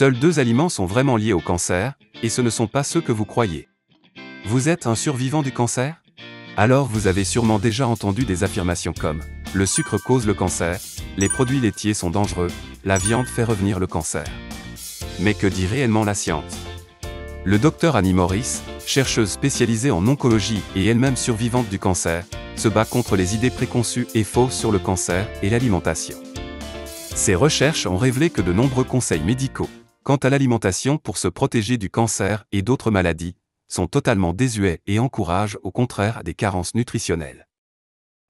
Seuls 2 aliments sont vraiment liés au cancer, et ce ne sont pas ceux que vous croyez. Vous êtes un survivant du cancer? Alors vous avez sûrement déjà entendu des affirmations comme « le sucre cause le cancer »,« les produits laitiers sont dangereux »,« la viande fait revenir le cancer ». Mais que dit réellement la science? Le docteur Annie Morris, chercheuse spécialisée en oncologie et elle-même survivante du cancer, se bat contre les idées préconçues et fausses sur le cancer et l'alimentation. Ses recherches ont révélé que de nombreux conseils médicaux, quant à l'alimentation pour se protéger du cancer et d'autres maladies, sont totalement désuets et encouragent au contraire à des carences nutritionnelles.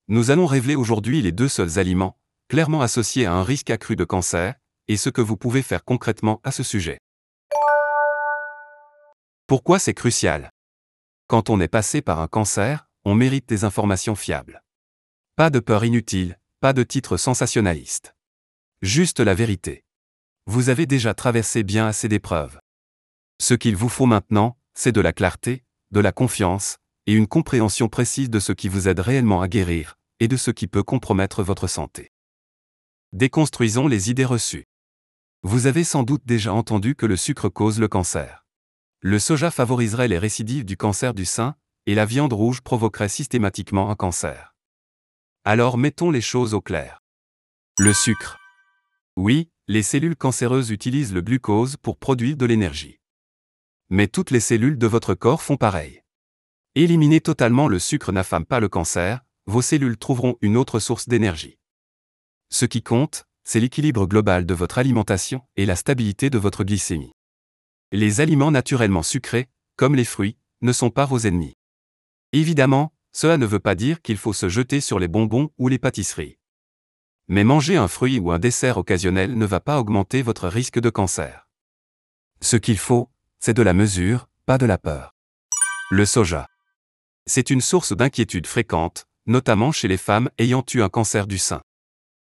Nous allons révéler aujourd'hui les 2 seuls aliments, clairement associés à un risque accru de cancer, et ce que vous pouvez faire concrètement à ce sujet. Pourquoi c'est crucial? Quand on est passé par un cancer, on mérite des informations fiables. Pas de peur inutile, pas de titres sensationnalistes. Juste la vérité. Vous avez déjà traversé bien assez d'épreuves. Ce qu'il vous faut maintenant, c'est de la clarté, de la confiance, et une compréhension précise de ce qui vous aide réellement à guérir, et de ce qui peut compromettre votre santé. Déconstruisons les idées reçues. Vous avez sans doute déjà entendu que le sucre cause le cancer. Le soja favoriserait les récidives du cancer du sein, et la viande rouge provoquerait systématiquement un cancer. Alors mettons les choses au clair. Le sucre. Oui, les cellules cancéreuses utilisent le glucose pour produire de l'énergie. Mais toutes les cellules de votre corps font pareil. Éliminer totalement le sucre n'affame pas le cancer, vos cellules trouveront une autre source d'énergie. Ce qui compte, c'est l'équilibre global de votre alimentation et la stabilité de votre glycémie. Les aliments naturellement sucrés, comme les fruits, ne sont pas vos ennemis. Évidemment, cela ne veut pas dire qu'il faut se jeter sur les bonbons ou les pâtisseries. Mais manger un fruit ou un dessert occasionnel ne va pas augmenter votre risque de cancer. Ce qu'il faut, c'est de la mesure, pas de la peur. Le soja. C'est une source d'inquiétude fréquente, notamment chez les femmes ayant eu un cancer du sein.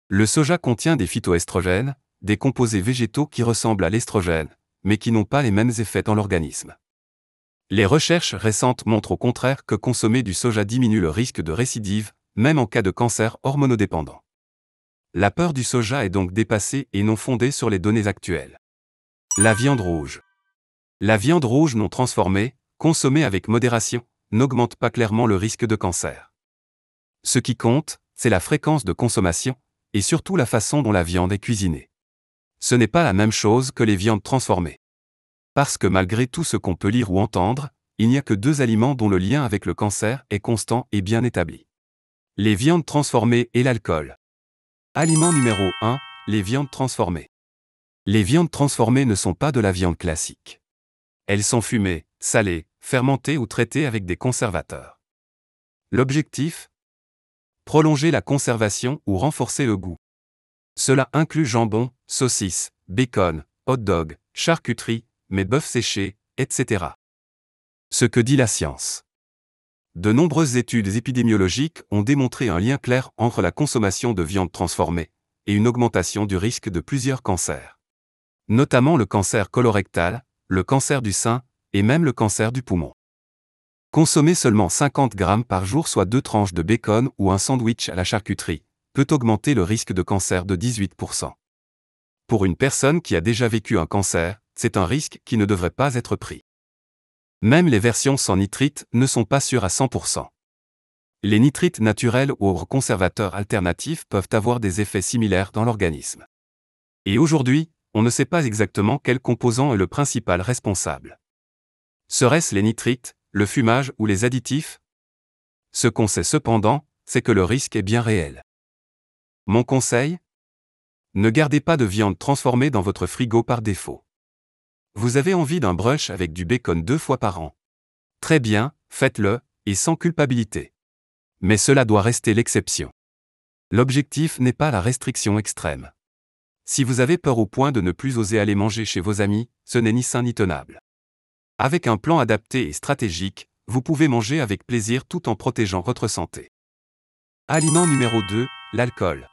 Le soja contient des phytoestrogènes, des composés végétaux qui ressemblent à l'estrogène, mais qui n'ont pas les mêmes effets dans l'organisme. Les recherches récentes montrent au contraire que consommer du soja diminue le risque de récidive, même en cas de cancer hormonodépendant. La peur du soja est donc dépassée et non fondée sur les données actuelles. La viande rouge. La viande rouge non transformée, consommée avec modération, n'augmente pas clairement le risque de cancer. Ce qui compte, c'est la fréquence de consommation, et surtout la façon dont la viande est cuisinée. Ce n'est pas la même chose que les viandes transformées. Parce que malgré tout ce qu'on peut lire ou entendre, il n'y a que 2 aliments dont le lien avec le cancer est constant et bien établi. Les viandes transformées et l'alcool. Aliment numéro 1, les viandes transformées. Les viandes transformées ne sont pas de la viande classique. Elles sont fumées, salées, fermentées ou traitées avec des conservateurs. L'objectif? Prolonger la conservation ou renforcer le goût. Cela inclut jambon, saucisses, bacon, hot dog, charcuterie, mais bœuf séché, etc. Ce que dit la science. De nombreuses études épidémiologiques ont démontré un lien clair entre la consommation de viande transformée et une augmentation du risque de plusieurs cancers. Notamment le cancer colorectal, le cancer du sein et même le cancer du poumon. Consommer seulement 50 grammes par jour, soit 2 tranches de bacon ou un sandwich à la charcuterie, peut augmenter le risque de cancer de 18%. Pour une personne qui a déjà vécu un cancer, c'est un risque qui ne devrait pas être pris. Même les versions sans nitrite ne sont pas sûres à 100%. Les nitrites naturels ou conservateurs alternatifs peuvent avoir des effets similaires dans l'organisme. Et aujourd'hui, on ne sait pas exactement quel composant est le principal responsable. Serait-ce les nitrites, le fumage ou les additifs? Ce qu'on sait cependant, c'est que le risque est bien réel. Mon conseil? Ne gardez pas de viande transformée dans votre frigo par défaut. Vous avez envie d'un brunch avec du bacon 2 fois par an. Très bien, faites-le, et sans culpabilité. Mais cela doit rester l'exception. L'objectif n'est pas la restriction extrême. Si vous avez peur au point de ne plus oser aller manger chez vos amis, ce n'est ni sain ni tenable. Avec un plan adapté et stratégique, vous pouvez manger avec plaisir tout en protégeant votre santé. Aliment numéro 2, l'alcool.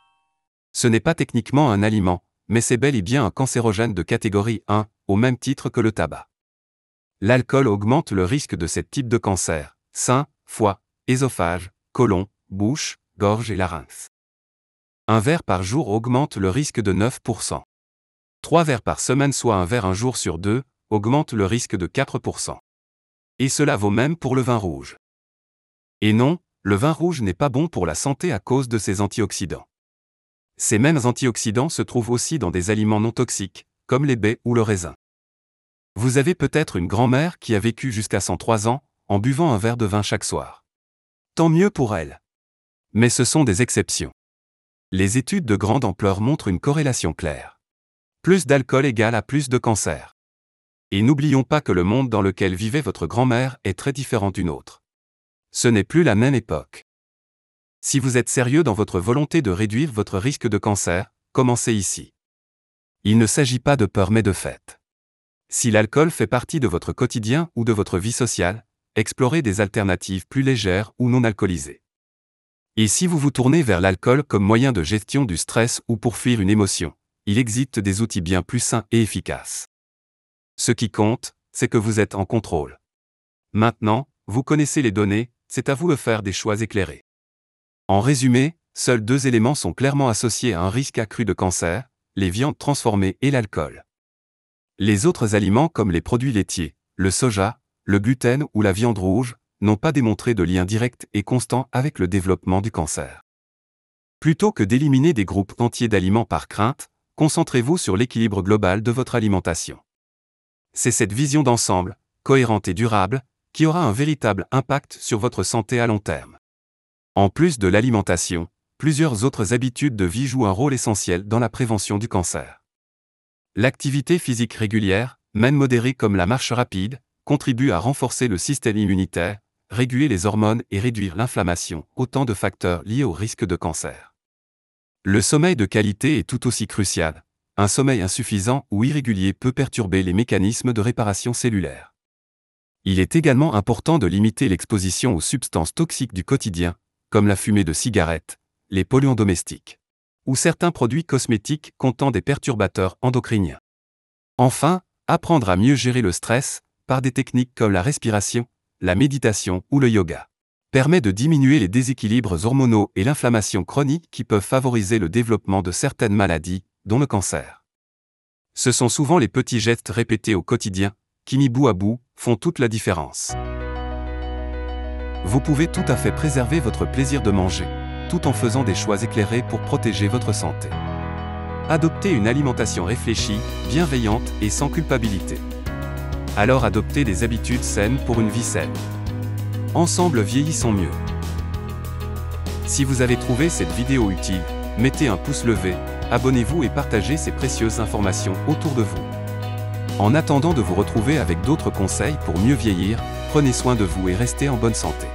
Ce n'est pas techniquement un aliment, mais c'est bel et bien un cancérogène de catégorie 1, au même titre que le tabac. L'alcool augmente le risque de ce type de cancer, sein, foie, œsophage, côlon, bouche, gorge et larynx. Un verre par jour augmente le risque de 9%. 3 verres par semaine, soit un verre un jour sur 2, augmente le risque de 4%. Et cela vaut même pour le vin rouge. Et non, le vin rouge n'est pas bon pour la santé à cause de ses antioxydants. Ces mêmes antioxydants se trouvent aussi dans des aliments non toxiques, comme les baies ou le raisin. Vous avez peut-être une grand-mère qui a vécu jusqu'à 103 ans, en buvant un verre de vin chaque soir. Tant mieux pour elle. Mais ce sont des exceptions. Les études de grande ampleur montrent une corrélation claire. Plus d'alcool égale à plus de cancer. Et n'oublions pas que le monde dans lequel vivait votre grand-mère est très différent d'une autre. Ce n'est plus la même époque. Si vous êtes sérieux dans votre volonté de réduire votre risque de cancer, commencez ici. Il ne s'agit pas de peur mais de fait. Si l'alcool fait partie de votre quotidien ou de votre vie sociale, explorez des alternatives plus légères ou non alcoolisées. Et si vous vous tournez vers l'alcool comme moyen de gestion du stress ou pour fuir une émotion, il existe des outils bien plus sains et efficaces. Ce qui compte, c'est que vous êtes en contrôle. Maintenant, vous connaissez les données, c'est à vous de faire des choix éclairés. En résumé, seuls 2 éléments sont clairement associés à un risque accru de cancer, les viandes transformées et l'alcool. Les autres aliments comme les produits laitiers, le soja, le gluten ou la viande rouge, n'ont pas démontré de lien direct et constant avec le développement du cancer. Plutôt que d'éliminer des groupes entiers d'aliments par crainte, concentrez-vous sur l'équilibre global de votre alimentation. C'est cette vision d'ensemble, cohérente et durable, qui aura un véritable impact sur votre santé à long terme. En plus de l'alimentation, plusieurs autres habitudes de vie jouent un rôle essentiel dans la prévention du cancer. L'activité physique régulière, même modérée comme la marche rapide, contribue à renforcer le système immunitaire, réguler les hormones et réduire l'inflammation, autant de facteurs liés au risque de cancer. Le sommeil de qualité est tout aussi crucial. Un sommeil insuffisant ou irrégulier peut perturber les mécanismes de réparation cellulaire. Il est également important de limiter l'exposition aux substances toxiques du quotidien, comme la fumée de cigarettes, les polluants domestiques, ou certains produits cosmétiques contenant des perturbateurs endocriniens. Enfin, apprendre à mieux gérer le stress, par des techniques comme la respiration, la méditation ou le yoga, permet de diminuer les déséquilibres hormonaux et l'inflammation chronique qui peuvent favoriser le développement de certaines maladies, dont le cancer. Ce sont souvent les petits gestes répétés au quotidien, qui mis bout à bout, font toute la différence. Vous pouvez tout à fait préserver votre plaisir de manger, tout en faisant des choix éclairés pour protéger votre santé. Adoptez une alimentation réfléchie, bienveillante et sans culpabilité. Alors adoptez des habitudes saines pour une vie saine. Ensemble vieillissons mieux. Si vous avez trouvé cette vidéo utile, mettez un pouce levé, abonnez-vous et partagez ces précieuses informations autour de vous. En attendant de vous retrouver avec d'autres conseils pour mieux vieillir, prenez soin de vous et restez en bonne santé.